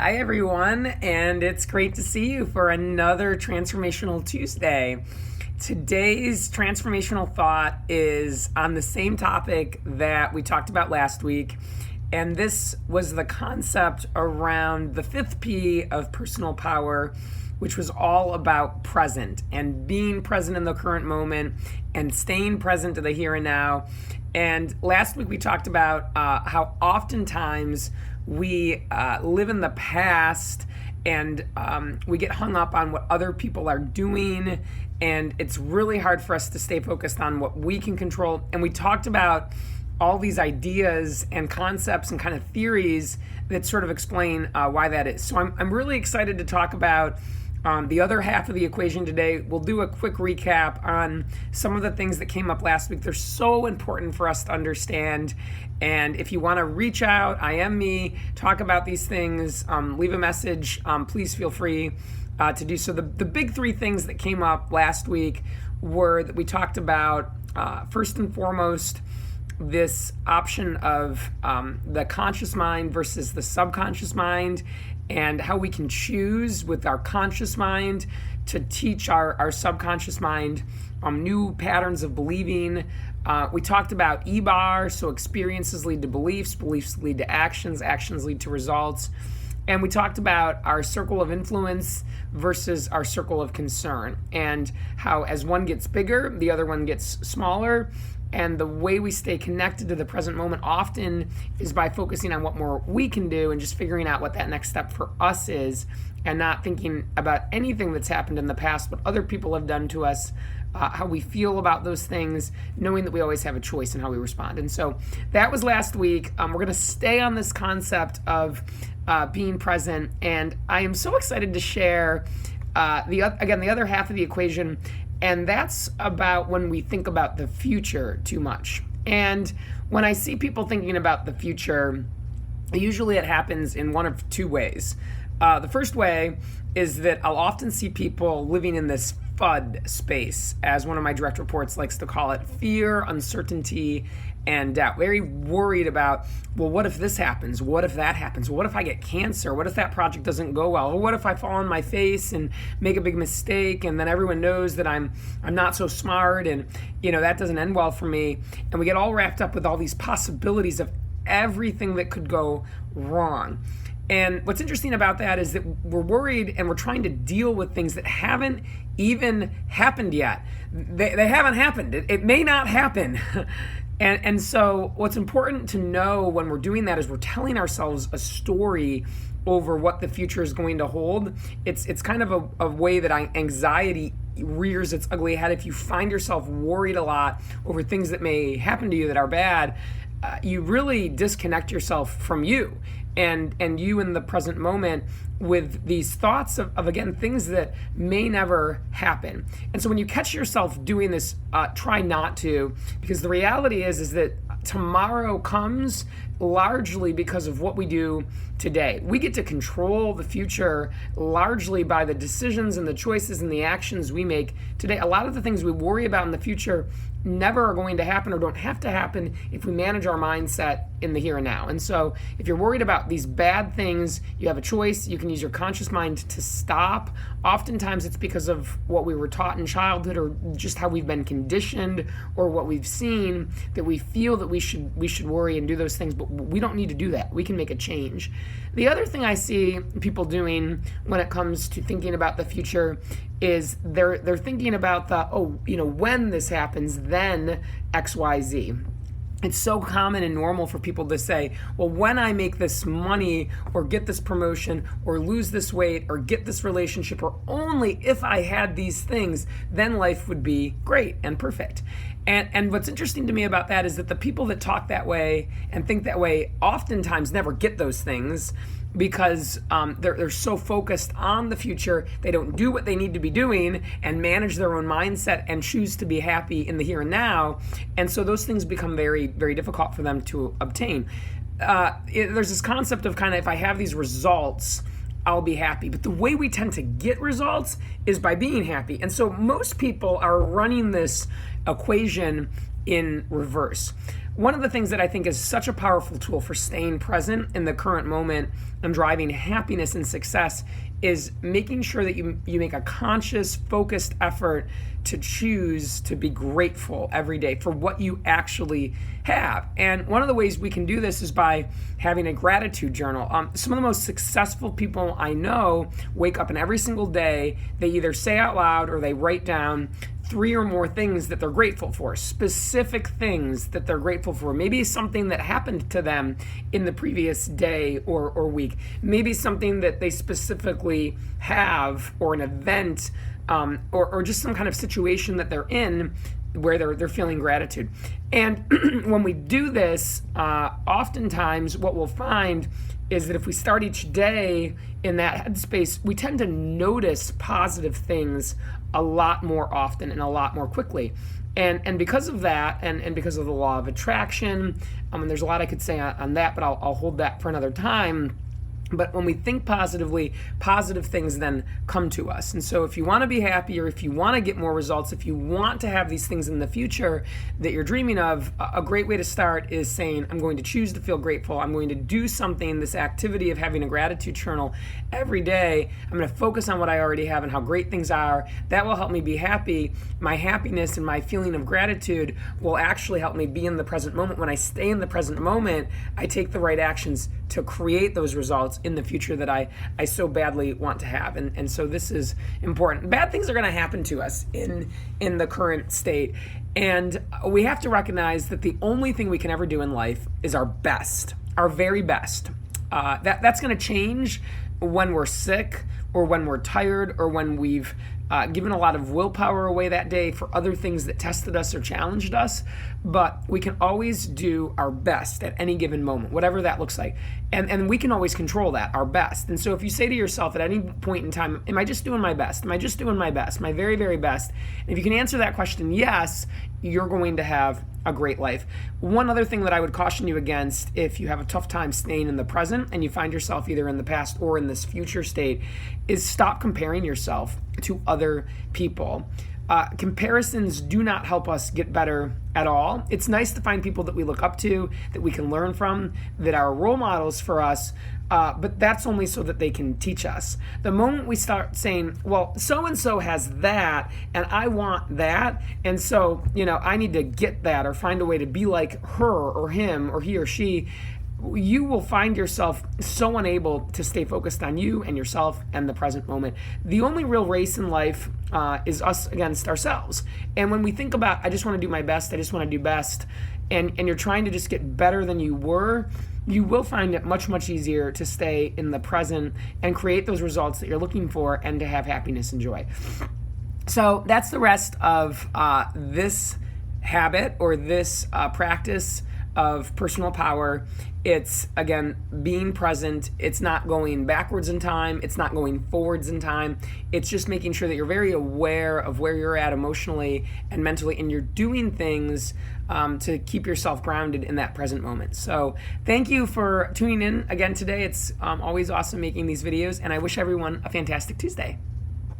Hi, everyone, and it's great to see you for another Transformational Tuesday. Today's transformational thought is on the same topic that we talked about last week, and this was the concept around the fifth P of personal power, which was all about present and being present in the current moment and staying present to the here and now. And last week we talked about how oftentimes we live in the past and we get hung up on what other people are doing, and it's really hard for us to stay focused on what we can control. And we talked about all these ideas and concepts and kind of theories that sort of explain why that is. So I'm really excited to talk about the other half of the equation today. We'll do a quick recap on some of the things that came up last week. They're so important for us to understand. And if you want to reach out, I am me, talk about these things, leave a message, please feel free to do so. The big three things that came up last week were that we talked about, first and foremost, this option of the conscious mind versus the subconscious mind, and how we can choose with our conscious mind to teach our subconscious mind new patterns of believing. We talked about EBAR, so experiences lead to beliefs, beliefs lead to actions, actions lead to results. And we talked about our circle of influence versus our circle of concern, and how as one gets bigger, the other one gets smaller. And the way we stay connected to the present moment often is by focusing on what more we can do and just figuring out what that next step for us is, and not thinking about anything that's happened in the past, what other people have done to us, how we feel about those things, knowing that we always have a choice in how we respond. And so that was last week. We're going to stay on this concept of being present, and I am so excited to share the other half of the equation. And that's about when we think about the future too much. And when I see people thinking about the future, usually it happens in one of two ways. The first way is that I'll often see people living in this FUD space, as one of my direct reports likes to call it: fear, uncertainty, and doubt. Very worried about, well, what if this happens? What if that happens? What if I get cancer? What if that project doesn't go well? Or what if I fall on my face and make a big mistake, and then everyone knows that I'm not so smart, and that doesn't end well for me? And we get all wrapped up with all these possibilities of everything that could go wrong. And what's interesting about that is that we're worried and we're trying to deal with things that haven't even happened yet. They haven't happened. It may not happen. And so what's important to know when we're doing that is we're telling ourselves a story over what the future is going to hold. It's kind of a way that anxiety rears its ugly head. If you find yourself worried a lot over things that may happen to you that are bad, you really disconnect yourself from you and you in the present moment with these thoughts of again, things that may never happen. And so when you catch yourself doing this, try not to, because the reality is that tomorrow comes largely because of what we do today. We get to control the future largely by the decisions and the choices and the actions we make today. A lot of the things we worry about in the future never are going to happen or don't have to happen if we manage our mindset in the here and now. And so if you're worried about these bad things, you have a choice. You can use your conscious mind to stop. Oftentimes it's because of what we were taught in childhood, or just how we've been conditioned, or what we've seen, that we feel that we should worry and do those things, but we don't need to do that. We can make a change. The other thing I see people doing when it comes to thinking about the future is they're thinking about when this happens, then XYZ. It's so common and normal for people to say, well, when I make this money, or get this promotion, or lose this weight, or get this relationship, or only if I had these things, then life would be great and perfect. And what's interesting to me about that is that the people that talk that way and think that way oftentimes never get those things, because they're so focused on the future, they don't do what they need to be doing and manage their own mindset and choose to be happy in the here and now. And so those things become very, very difficult for them to obtain. There's this concept of kind of, if I have these results, I'll be happy. But the way we tend to get results is by being happy. And so most people are running this equation in reverse. one of the things that I think is such a powerful tool for staying present in the current moment and driving happiness and success is making sure that you make a conscious, focused effort to choose to be grateful every day for what you actually have. And one of the ways we can do this is by having a gratitude journal. Some of the most successful people I know wake up and every single day they either say out loud or they write down 3 or more things that they're grateful for, specific things that they're grateful for. Maybe something that happened to them in the previous day or week. Maybe something that they specifically have, or an event, or just some kind of situation that they're in where they're feeling gratitude. And when we do this, oftentimes what we'll find is that if we start each day in that headspace, we tend to notice positive things a lot more often and a lot more quickly. And because of that, and because of the law of attraction, and there's a lot I could say on that, but I'll hold that for another time. But when we think positively, positive things then come to us. And so if you want to be happier, if you want to get more results, if you want to have these things in the future that you're dreaming of, a great way to start is saying, I'm going to choose to feel grateful. I'm going to do something, this activity of having a gratitude journal every day. I'm going to focus on what I already have and how great things are. That will help me be happy. My happiness and my feeling of gratitude will actually help me be in the present moment. When I stay in the present moment, I take the right actions to create those results in the future that I so badly want to have. And so this is important. Bad things are going to happen to us in the current state. And we have to recognize that the only thing we can ever do in life is our best, our very best. That's going to change when we're sick, or when we're tired, or when we've given a lot of willpower away that day for other things that tested us or challenged us. But we can always do our best at any given moment, whatever that looks like. And we can always control that, our best. And so if you say to yourself at any point in time, am I just doing my best? Am I just doing my best? My very, very best? And if you can answer that question, yes, you're going to have a great life. One other thing that I would caution you against, if you have a tough time staying in the present and you find yourself either in the past or in this future state, is stop comparing yourself to other people. Comparisons do not help us get better at all. It's nice to find people that we look up to, that we can learn from, that are role models for us, but that's only so that they can teach us. The moment we start saying, well, so-and-so has that, and I want that, and so, I need to get that or find a way to be like her or him or he or she, you will find yourself so unable to stay focused on you and yourself and the present moment. The only real race in life is us against ourselves. And when we think about, I just want to do my best, I just want to do best, and you're trying to just get better than you were, you will find it much, much easier to stay in the present and create those results that you're looking for and to have happiness and joy. So that's the rest of this habit, or this practice of personal power. It's, again, being present. It's not going backwards in time. It's not going forwards in time. It's just making sure that you're very aware of where you're at emotionally and mentally, and you're doing things to keep yourself grounded in that present moment. So thank you for tuning in again today. It's always awesome making these videos, and I wish everyone a fantastic Tuesday.